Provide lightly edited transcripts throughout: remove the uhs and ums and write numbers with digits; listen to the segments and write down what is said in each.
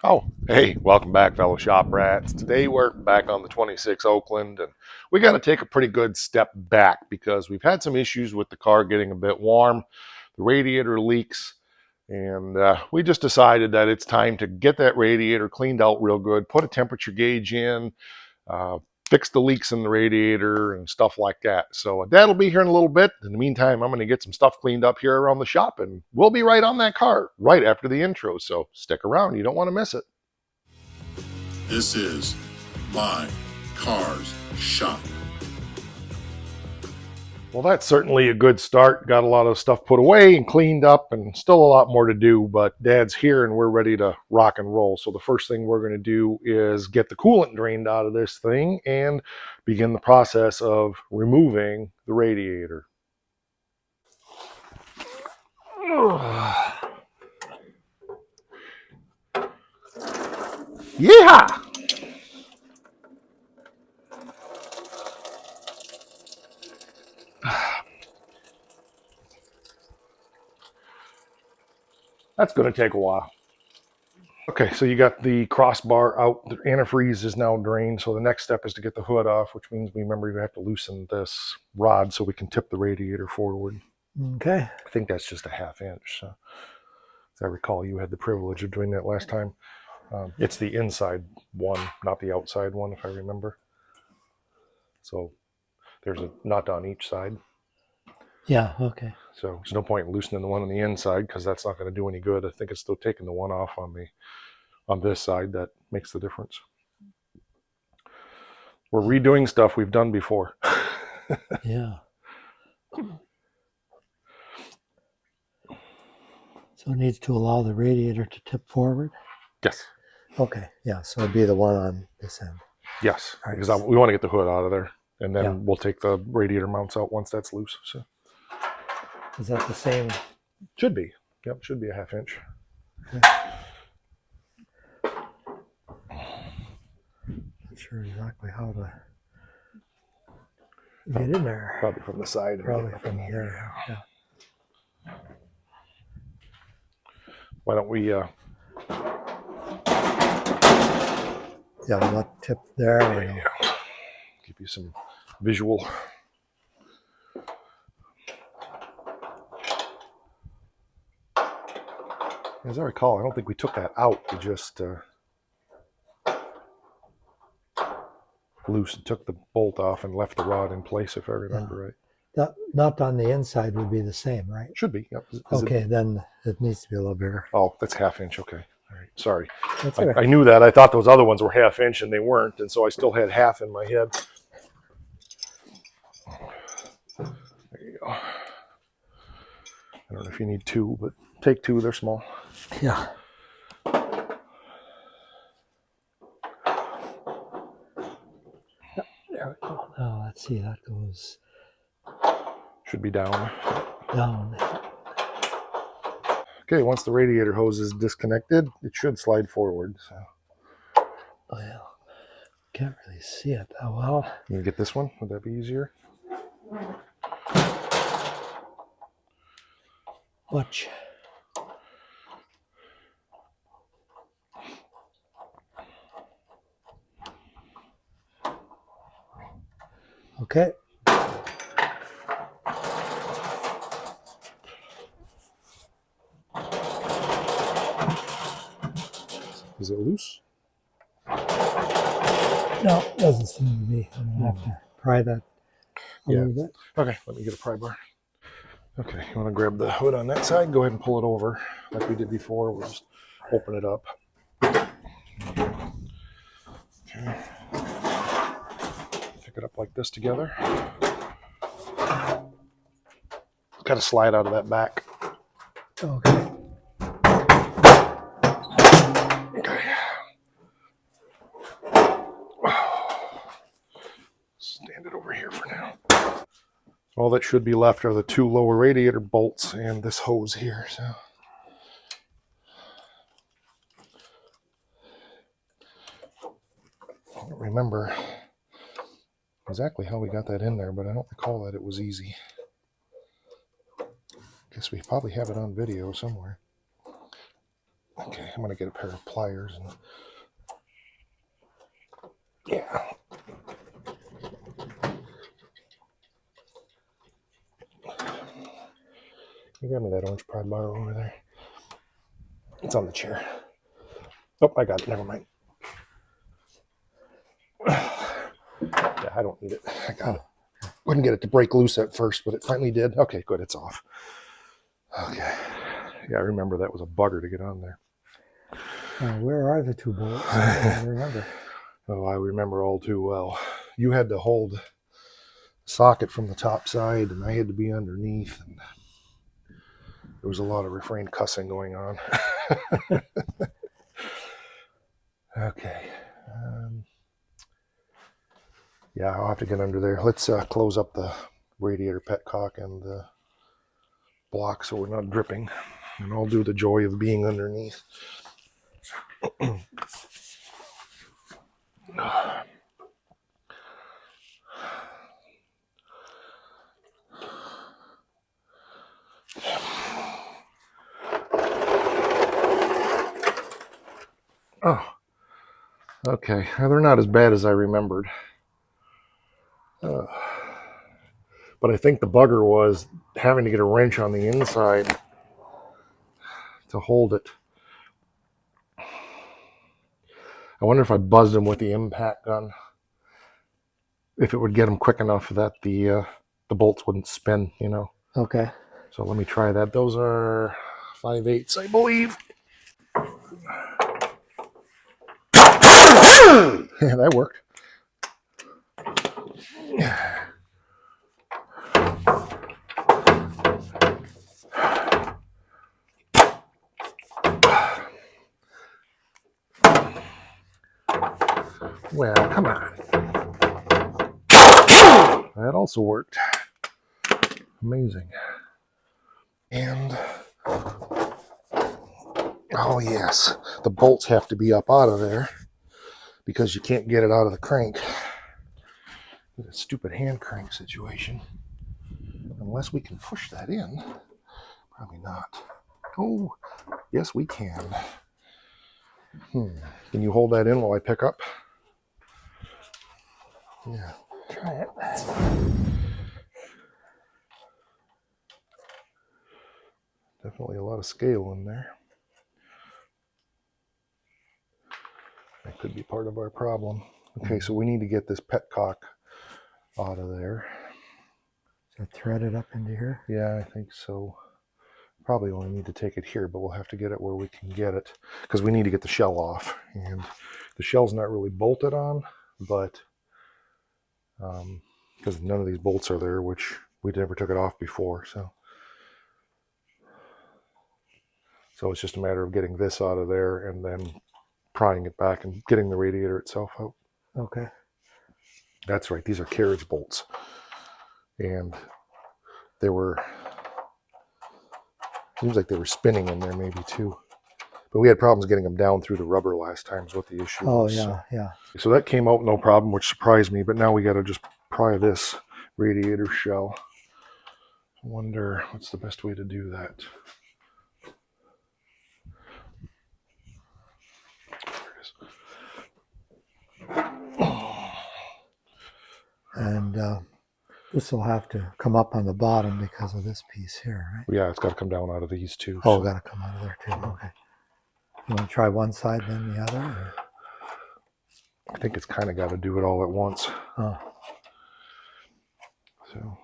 Oh, hey, welcome back, fellow shop rats. Today we're back on the 26 Oakland, and we got to take a pretty good step back because we've had some issues with the car getting a bit warm. The radiator leaks, and we just decided that it's time to get that radiator cleaned out real good, put a temperature gauge in, uh, fix the leaks in the radiator and stuff like that. So Dad'll be here in a little bit. In the meantime, I'm going to get some stuff cleaned up here around the shop, and we'll be right on that car right after the intro. So stick around. You don't want to miss it. This is My Car's Shop. Well, that's certainly a good start. Got a lot of stuff put away and cleaned up, and still a lot more to do, but Dad's here and we're ready to rock and roll. So the first thing we're going to do is get the coolant drained out of this thing and begin the process of removing the radiator. Yeah! That's going to take a while. Okay, so you got the crossbar out. The antifreeze is now drained. So the next step is to get the hood off, which means we have to loosen this rod so we can tip the radiator forward. Okay. I think that's just a 1/2 inch. So, as I recall, you had the privilege of doing that last time. It's the inside one, not the outside one, if I remember. So there's a nut on each side. Yeah, okay. So there's no point in loosening the one on the inside because that's not going to do any good. I think it's still taking the one off on this side that makes the difference. We're redoing stuff we've done before. Yeah. So it needs to allow the radiator to tip forward? Yes. Okay, yeah, so it'd be the one on this end. Yes, Right. because we want to get the hood out of there, and then Yeah. we'll take the radiator mounts out once that's loose. So Is that the same? should be. Yep, should be a 1/2 inch. Not sure exactly how to get in there. Probably from the side. Probably from here. Yeah. Why don't we Yeah, let tip there. give you some visual. As I recall, I don't think we took that out. We just took the bolt off and left the rod in place, if I remember right. That nut on the inside would be the same, right? Should be. Yep. Okay, then it needs to be a little bigger. Oh, that's 1/2 inch. Okay. All right. Sorry. That's all right. I knew that. I thought those other ones were 1/2 inch and they weren't, and so I still had 1/2 in my head. There you go. I don't know if you need 2, but take 2. They're small. Yeah. There we go. Now let's see, that goes Should be down. down. Okay, once the radiator hose is disconnected, it should slide forward. So. Well, can't really see it that well. You can get this one? Would that be easier? Watch. Okay. Is it loose? No, it doesn't seem to be. I'm going to have to pry that a little bit. Okay, let me get a pry bar. Okay, you want to grab the hood on that side? Go ahead and pull it over like we did before. We'll just open it up. Okay. Pick it up like this together. Got to slide out of that back. Okay. Okay. Stand it over here for now. All that should be left are the 2 lower radiator bolts and this hose here. So. I don't remember exactly how we got that in there, but I don't recall that it was easy. Guess we probably have it on video somewhere. Okay, I'm gonna get a pair of pliers and yeah. You got me that orange pry bar over there. It's on the chair. Oh, I got it. Never mind. Yeah, I don't need it. I got it. Wouldn't get it to break loose at first, but it finally did. Okay, good. It's off. Okay. Yeah, I remember that was a bugger to get on there. Where are the 2 bolts? I don't remember. Oh, I remember all too well. You had to hold the socket from the top side, and I had to be underneath, and there was a lot of refrained cussing going on. Okay. Yeah, I'll have to get under there. Let's close up the radiator petcock and the block so we're not dripping, and I'll do the joy of being underneath. Oh, okay. Well, they're not as bad as I remembered. But I think the bugger was having to get a wrench on the inside to hold it. I wonder if I buzzed him with the impact gun, if it would get him quick enough that the bolts wouldn't spin, you know. Okay. So let me try that. Those are 5/8, I believe. Yeah, that worked. Well, come on. That also worked. Amazing. And, oh yes, the bolts have to be up out of there because you can't get it out of the crank. That stupid hand crank situation. Unless we can push that in. Probably not. Oh, yes we can. Can you hold that in while I pick up? Yeah. Try it. Definitely a lot of scale in there. That could be part of our problem. Okay, so we need to get this petcock out of there. So thread it up into here. Yeah, I think so. Probably only need to take it here, but we'll have to get it where we can get it because we need to get the shell off. And the shell's not really bolted on, but because none of these bolts are there, which we never took it off before. So it's just a matter of getting this out of there and then prying it back and getting the radiator itself out. Okay. That's right. These are carriage bolts. And they were, seems like they were spinning in there maybe too. But we had problems getting them down through the rubber last time is what the issue was. Oh, yeah. So that came out no problem, which surprised me. But now we got to just pry this radiator shell. I wonder what's the best way to do that. And this will have to come up on the bottom because of this piece here, right? Yeah, it's got to come down out of these two. Oh, got to come out of there too. Okay. You want to try one side, then the other? Or? I think it's kind of got to do it all at once. Oh. So.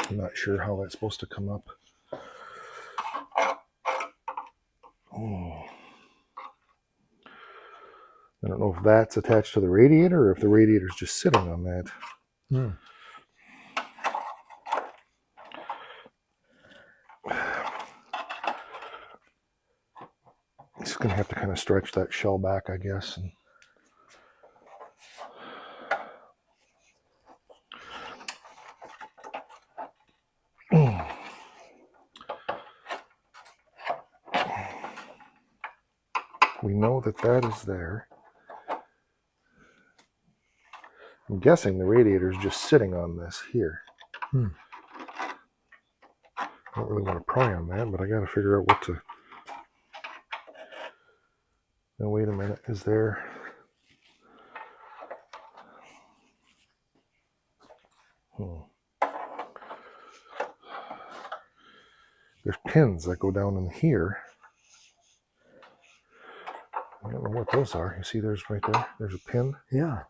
I'm not sure how that's supposed to come up. Oh. I don't know if that's attached to the radiator or if the radiator's just sitting on that. Just going to have to kind of stretch that shell back, I guess. And we know that that is there. I'm guessing the radiator is just sitting on this here. Hmm. I don't really want to pry on that, but I got to figure out what to... Now, wait a minute. Is there... There's pins that go down in here. I don't know what those are. You see there's right there? There's a pin. Yeah.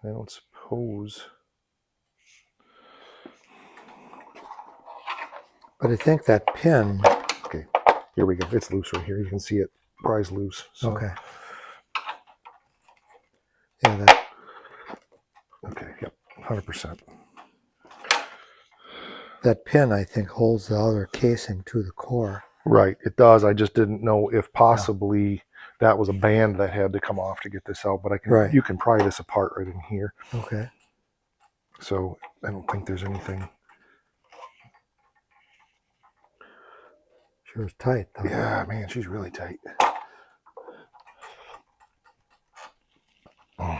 I don't suppose... But I think that pin... Okay, here we go. It's loose right here. You can see it pries loose. So. Okay. Yeah, that... Okay, yep, 100%. That pin, I think, holds the other casing to the core. Right, it does. I just didn't know if possibly that was a band that had to come off to get this out. But I can, Right. you can pry this apart right in here. Okay. So I don't think there's anything. Sure is tight, though. Yeah, man, she's really tight. Oh.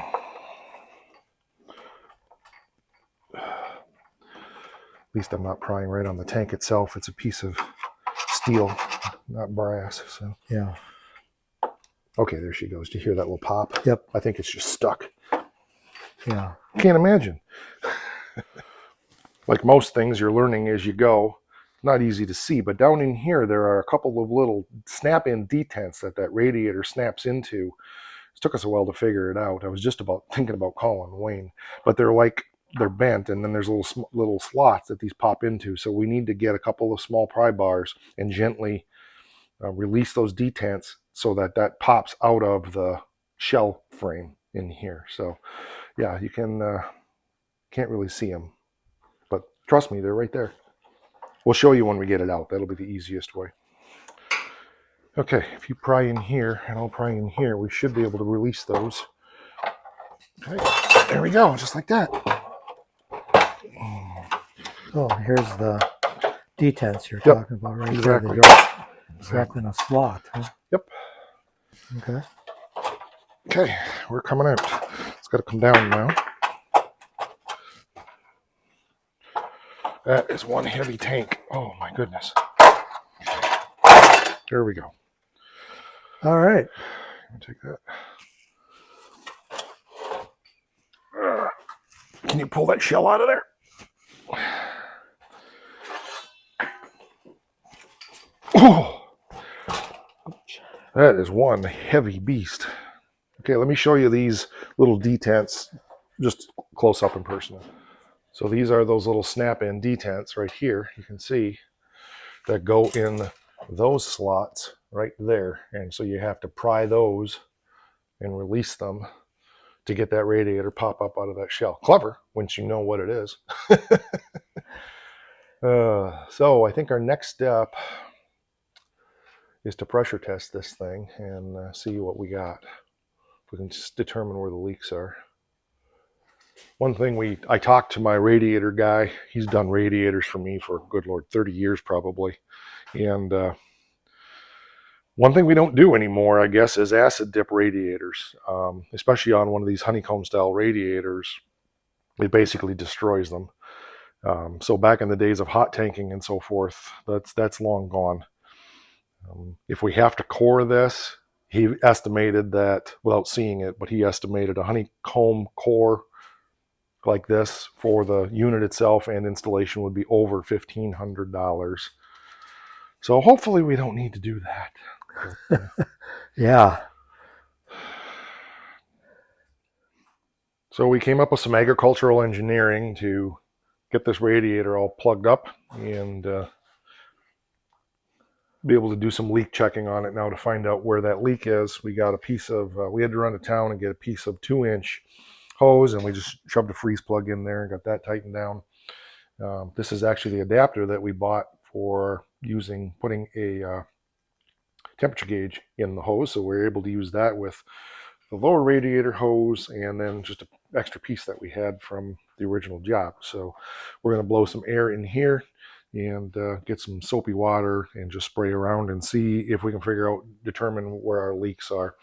At least I'm not prying right on the tank itself. It's a piece of steel, not brass. So Yeah. okay, there she goes. Do you hear that little pop? Yep. I think it's just stuck. Yeah. Can't imagine. Like most things, you're learning as you go. Not easy to see, but down in here, there are a couple of little snap-in detents that radiator snaps into. It took us a while to figure it out. I was just thinking about calling Wayne, but they're bent, and then there's little slots that these pop into. So we need to get a couple of small pry bars and gently release those detents so that pops out of the shell frame in here. So yeah, you can't really see them, but trust me, they're right there. We'll show you when we get it out. That'll be the easiest way. Okay, if you pry in here and I'll pry in here, we should be able to release those. Okay, there we go, just like that. Oh, here's the detents you're Yep, talking about right exactly. there. They drop in a slot, huh? Yep. Okay. Okay, we're coming out. It's got to come down now. That is one heavy tank. Oh my goodness. There we go. All right. Take that. Can you pull that shell out of there? Oh, that is one heavy beast. Okay, let me show you these little detents just close up and personal. So these are those little snap-in detents right here. You can see that go in those slots right there. And so you have to pry those and release them to get that radiator pop up out of that shell. Clever, once you know what it is. So I think our next step is to pressure test this thing and see what we got. If we can just determine where the leaks are. One thing I talked to my radiator guy. He's done radiators for me for, good Lord, 30 years probably. And one thing we don't do anymore, I guess, is acid dip radiators, especially on one of these honeycomb style radiators. It basically destroys them. So back in the days of hot tanking and so forth, that's long gone. If we have to core this, he estimated that, without seeing it, but he estimated a honeycomb core like this for the unit itself and installation would be over $1,500. So hopefully we don't need to do that. But, Yeah. so we came up with some agricultural engineering to get this radiator all plugged up and be able to do some leak checking on it now to find out where that leak is. We got a piece of, we had to run to town and get a piece of 2-inch hose, and we just shoved a freeze plug in there and got that tightened down. This is actually the adapter that we bought for putting a temperature gauge in the hose, so we're able to use that with the lower radiator hose and then just an extra piece that we had from the original job. So we're going to blow some air in here and get some soapy water and just spray around and see if we can determine where our leaks are.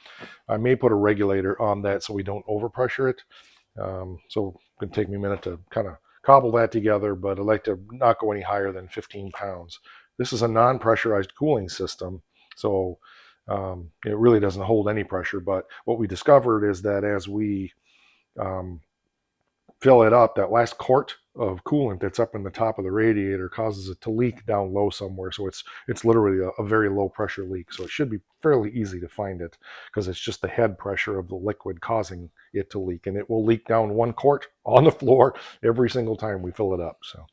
I may put a regulator on that so we don't overpressure it. So it's going to take me a minute to kind of cobble that together, but I'd like to not go any higher than 15 pounds. This is a non-pressurized cooling system, so it really doesn't hold any pressure. But what we discovered is that as we um, fill it up, that last quart of coolant that's up in the top of the radiator causes it to leak down low somewhere. So it's literally a very low pressure leak. So it should be fairly easy to find it because it's just the head pressure of the liquid causing it to leak, and it will leak down 1 quart on the floor every single time we fill it up. So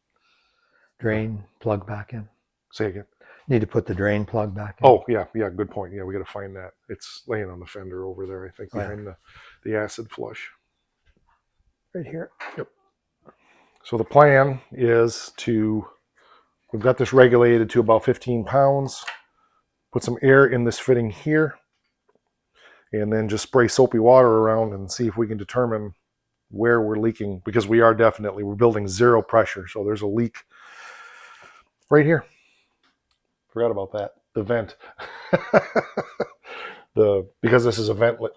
Drain plug back in. say again. Need to put the drain plug back in. Oh yeah, good point. Yeah, we got to find that. It's laying on the fender over there, I think, behind the acid flush. Right here. Yep. So the plan is we've got this regulated to about 15 pounds, put some air in this fitting here, and then just spray soapy water around and see if we can determine where we're leaking, because we're building zero pressure. So there's a leak right here. Forgot about that. The vent. Because this is a vent, we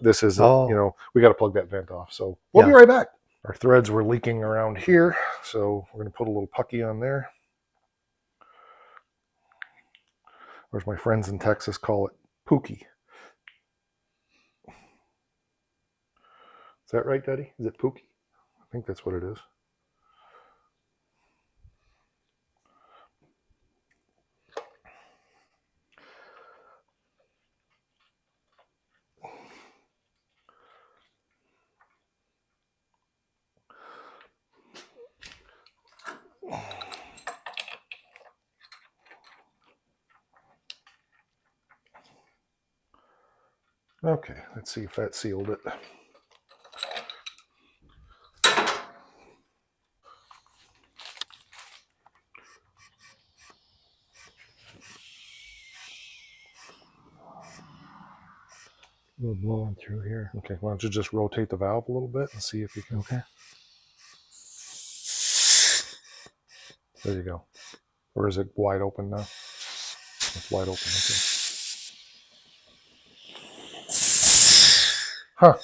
got to plug that vent off. So we'll be right back. Our threads were leaking around here, so we're going to put a little pucky on there. Or as my friends in Texas call it, pookie. Is that right, Daddy? Is it pookie? I think that's what it is. Okay, let's see if that sealed it. We're blowing through here. Okay, why don't you just rotate the valve a little bit and see if you can. Okay. There you go. Or is it wide open now? It's wide open. Okay. Huh.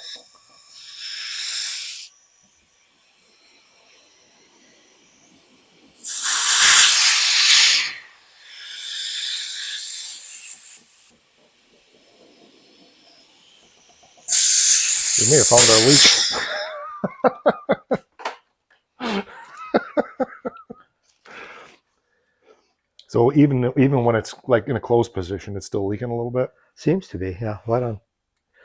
We may have found our leak. So even when it's like in a closed position, it's still leaking a little bit? Seems to be, yeah. Why don't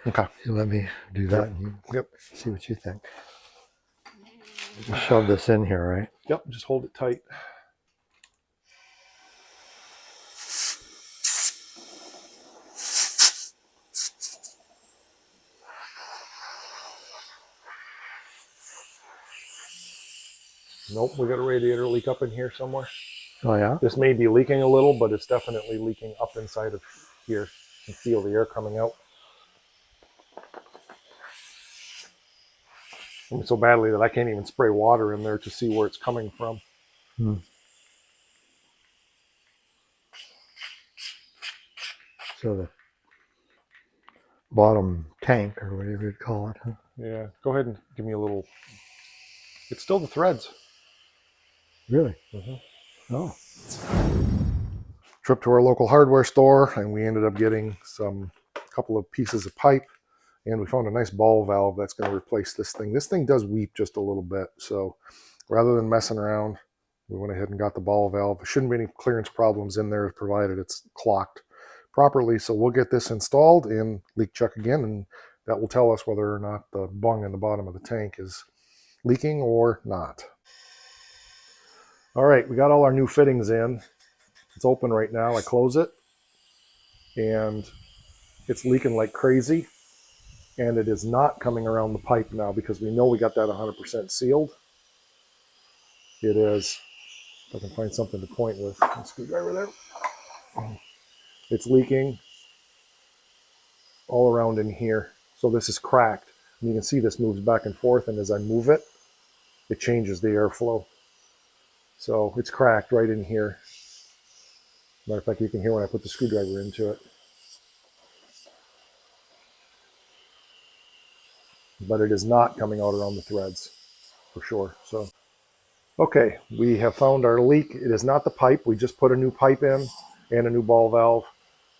Okay. you let me do that and Yep. see what you think. Just shove this in here, right? Yep, just hold it tight. Nope, we got a radiator leak up in here somewhere. Oh, yeah? This may be leaking a little, but it's definitely leaking up inside of here. You can feel the air coming out. I mean, so badly that I can't even spray water in there to see where it's coming from. So the bottom tank, or whatever you'd call it, huh? Yeah, go ahead and give me a little. It's still the threads. Really? Mm-hmm. Oh. Trip to our local hardware store, and we ended up getting a couple of pieces of pipe, and we found a nice ball valve that's going to replace this thing. This thing does weep just a little bit, so rather than messing around, we went ahead and got the ball valve. There shouldn't be any clearance problems in there, provided it's clocked properly. So we'll get this installed and leak check again, and that will tell us whether or not the bung in the bottom of the tank is leaking or not. All right, we got all our new fittings in. It's open right now. I close it, and it's leaking like crazy, and it is not coming around the pipe now because we know we got that 100% sealed. It is. If I can find something to point with. Screwdriver there. It's leaking all around in here. So this is cracked. And you can see this moves back and forth, and as I move it, it changes the airflow. So it's cracked right in here. Matter of fact, you can hear when I put the screwdriver into it. But it is not coming out around the threads, for sure. So, okay, we have found our leak. It is not the pipe. We just put a new pipe in and a new ball valve.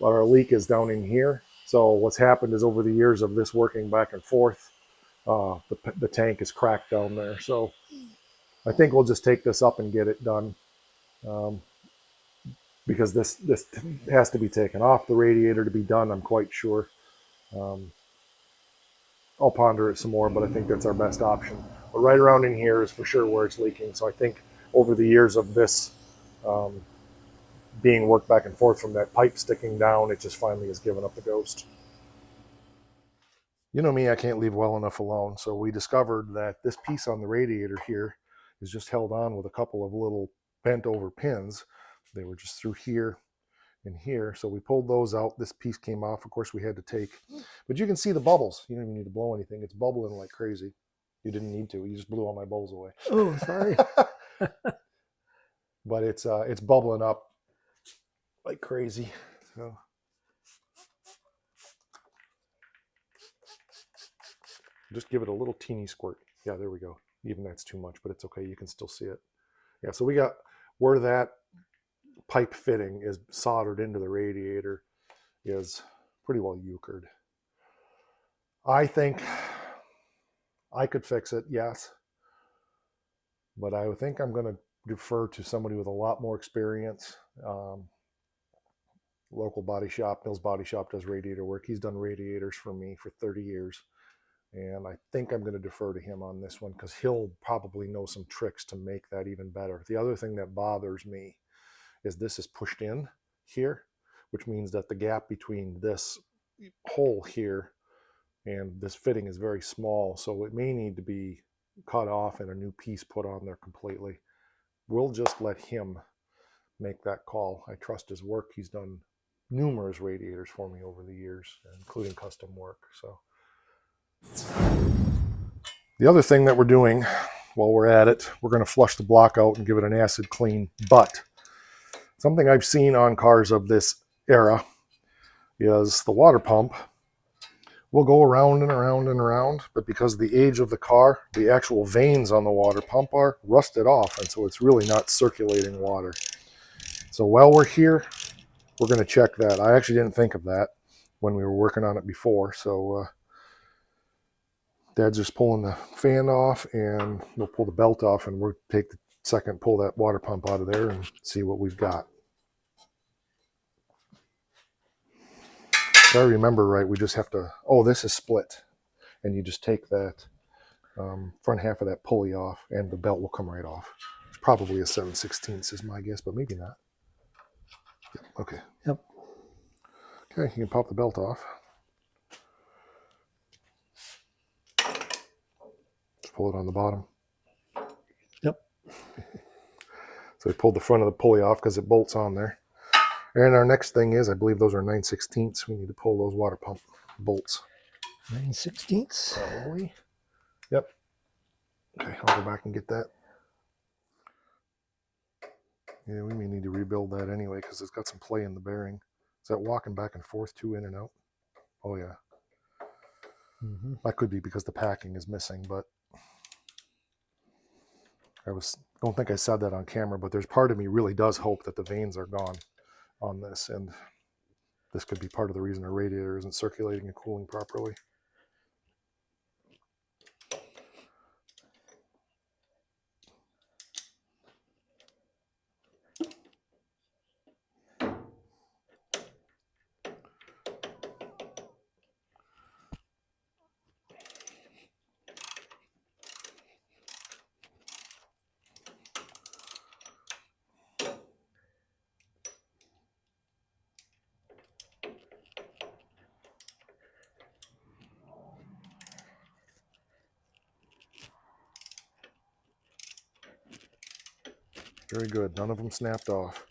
But our leak is down in here. So what's happened is over the years of this working back and forth, the tank is cracked down there. So I think we'll just take this up and get it done, because this has to be taken off the radiator to be done, I'm quite sure. Um, I'll ponder it some more, but I think that's our best option. But right around in here is for sure where it's leaking. So I think over the years of this um, being worked back and forth from that pipe sticking down, it just finally has given up the ghost. You know me, I can't leave well enough alone. So we discovered that this piece on the radiator here is just held on with a couple of little bent over pins. They were just through here and here. So we pulled those out. This piece came off. Of course, we had to take, but you can see the bubbles. You don't even need to blow anything. It's bubbling like crazy. You didn't need to. You just blew all my bubbles away. Oh, sorry. But it's bubbling up like crazy. So just give it a little teeny squirt. Yeah, there we go. Even that's too much, but it's okay. You can still see it. Yeah, so we got where that pipe fitting is soldered into the radiator is pretty well euchred. I think I could fix it, yes. But I think I'm going to defer to somebody with a lot more experience. Local body shop, Mills Body Shop, does radiator work. He's done radiators for me for 30 years. And I think I'm going to defer to him on this one because he'll probably know some tricks to make that even better. The other thing that bothers me is this is pushed in here, which means that the gap between this hole here and this fitting is very small. So it may need to be cut off and a new piece put on there completely. We'll just let him make that call. I trust his work. He's done numerous radiators for me over the years, including custom work. So the other thing that we're doing while we're at it, we're going to flush the block out and give it an acid clean. But something I've seen on cars of this era is the water pump will go around and around and around, but because of the age of the car, the actual veins on the water pump are rusted off, and so it's really not circulating water. So while we're here, we're going to check that. I actually didn't think of that when we were working on it before, so Dad's just pulling the fan off, and we'll pull the belt off, and we'll take the second, pull that water pump out of there and see what we've got. If I remember right, we just have to, oh, this is split. And you just take that front half of that pulley off, and the belt will come right off. It's probably a 7/16 is my guess, but maybe not. Yep, okay. Yep. Okay, you can pop the belt off. Just pull it on the bottom. Yep. So we pulled the front of the pulley off because it bolts on there. And our next thing is, I believe those are 9/16. We need to pull those water pump bolts. 9/16. Probably. Yep. Okay, I'll go back and get that. Yeah, we may need to rebuild that anyway because it's got some play in the bearing. Is that walking back and forth too, in and out? Oh, yeah. Mm-hmm. That could be because the packing is missing, but don't think I said that on camera, but there's part of me really does hope that the veins are gone on this, and this could be part of the reason our radiator isn't circulating and cooling properly. Very good. None of them snapped off.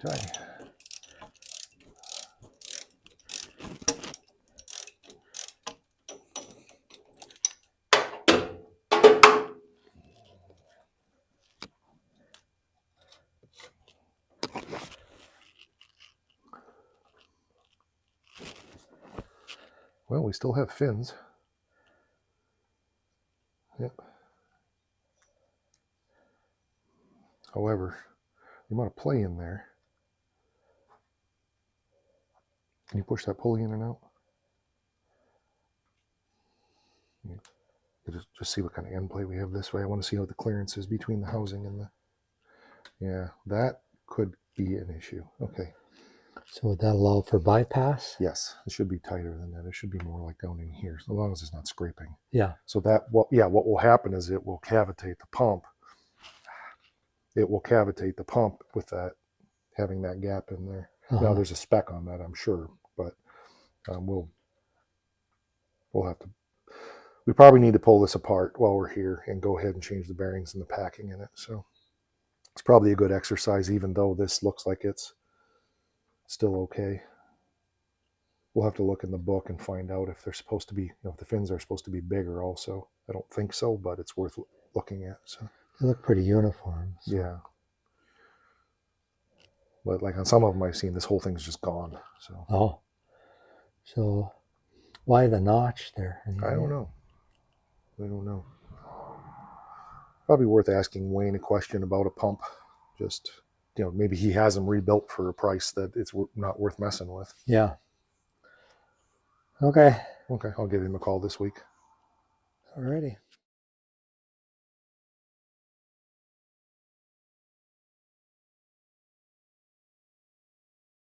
Okay. Well, we still have fins. Yep. However, the amount of play in there. Can you push that pulley in and out? You just see what kind of end play we have this way. I want to see what the clearance is between the housing and the... Yeah, that could be an issue. Okay. So would that allow for bypass? Yes, it should be tighter than that. It should be more like down in here, so long as it's not scraping. Yeah. So that, what will happen is it will cavitate the pump. It will cavitate the pump with that, having that gap in there. Now there's a spec on that, I'm sure, but we'll have to. We probably need to pull this apart while we're here and go ahead and change the bearings and the packing in it. So it's probably a good exercise, even though this looks like it's still okay. We'll have to look in the book and find out if they're supposed to be, if the fins are supposed to be bigger also. I don't think so, but it's worth looking at. So they look pretty uniform. So. Yeah. But like on some of them I've seen, this whole thing's just gone. So. Oh. So why the notch there? I don't know. Probably worth asking Wayne a question about a pump. Just, maybe he has them rebuilt for a price that it's not worth messing with. Yeah. Okay. Okay, I'll give him a call this week. Alrighty.